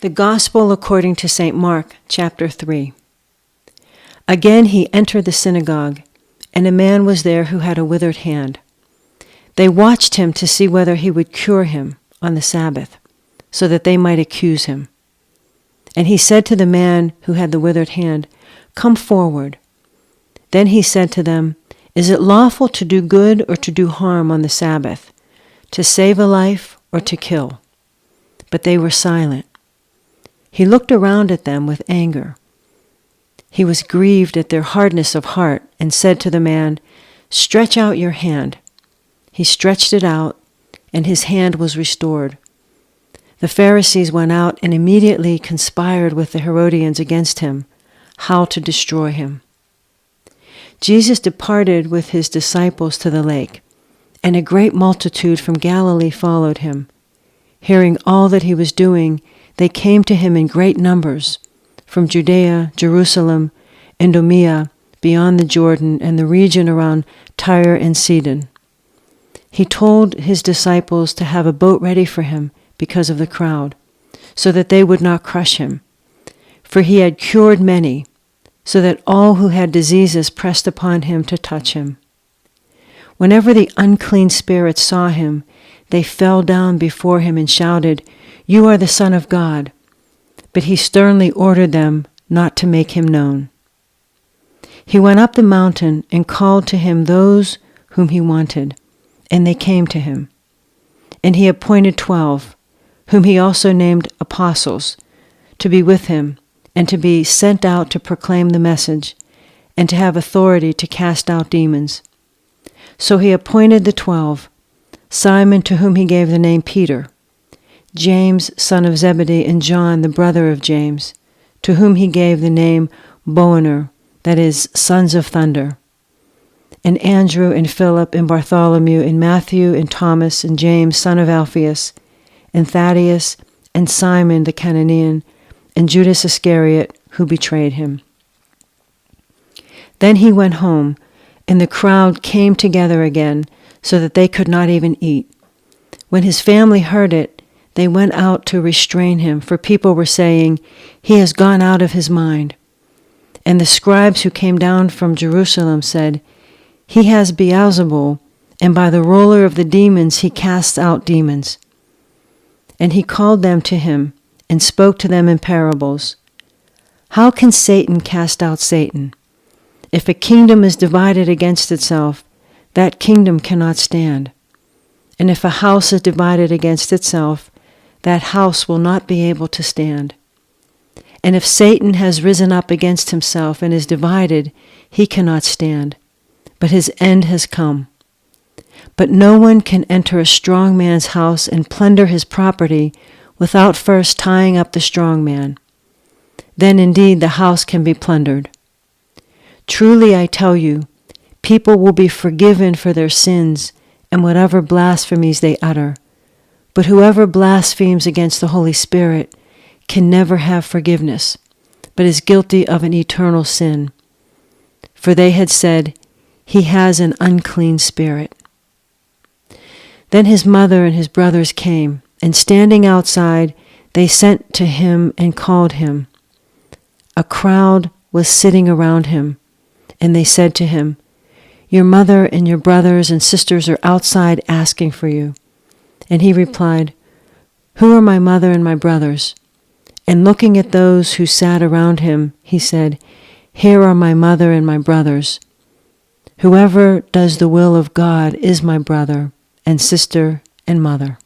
The Gospel according to St. Mark, chapter 3. Again he entered the synagogue, and a man was there who had a withered hand. They watched him to see whether he would cure him on the Sabbath, so that they might accuse him. And he said to the man who had the withered hand, "Come forward." Then he said to them, "Is it lawful to do good or to do harm on the Sabbath, to save a life or to kill?" But they were silent. He looked around at them with anger. He was grieved at their hardness of heart and said to the man, "Stretch out your hand." He stretched it out, and his hand was restored. The Pharisees went out and immediately conspired with the Herodians against him, how to destroy him. Jesus departed with his disciples to the lake, and a great multitude from Galilee followed him. Hearing all that he was doing, they came to him in great numbers, from Judea, Jerusalem, Idumea, beyond the Jordan, and the region around Tyre and Sidon. He told his disciples to have a boat ready for him because of the crowd, so that they would not crush him. For he had cured many, so that all who had diseases pressed upon him to touch him. Whenever the unclean spirits saw him, they fell down before him and shouted, "You are the Son of God." But he sternly ordered them not to make him known. He went up the mountain and called to him those whom he wanted, and they came to him. And he appointed 12, whom he also named apostles, to be with him, and to be sent out to proclaim the message, and to have authority to cast out demons. So he appointed the 12, Simon, to whom he gave the name Peter, James, son of Zebedee, and John, the brother of James, to whom he gave the name Boaner, that is, sons of thunder, and Andrew, and Philip, and Bartholomew, and Matthew, and Thomas, and James, son of Alphaeus, and Thaddeus, and Simon the Cananean, and Judas Iscariot, who betrayed him. Then he went home, and the crowd came together again, so that they could not even eat. When his family heard it, they went out to restrain him, for people were saying, "He has gone out of his mind." And the scribes who came down from Jerusalem said, "He has Beelzebul, and by the ruler of the demons he casts out demons." And he called them to him, and spoke to them in parables. "How can Satan cast out Satan? If a kingdom is divided against itself, that kingdom cannot stand. And if a house is divided against itself, that house will not be able to stand. And if Satan has risen up against himself and is divided, he cannot stand, but his end has come. But no one can enter a strong man's house and plunder his property without first tying up the strong man. Then indeed the house can be plundered. Truly I tell you, people will be forgiven for their sins and whatever blasphemies they utter. But whoever blasphemes against the Holy Spirit can never have forgiveness, but is guilty of an eternal sin. For they had said, 'He has an unclean spirit.' Then his mother and his brothers came, and standing outside, they sent to him and called him. A crowd was sitting around him, and they said to him, 'Your mother and your brothers and sisters are outside asking for you.' And he replied, 'Who are my mother and my brothers?' And looking at those who sat around him, he said, 'Here are my mother and my brothers. Whoever does the will of God is my brother and sister and mother.'"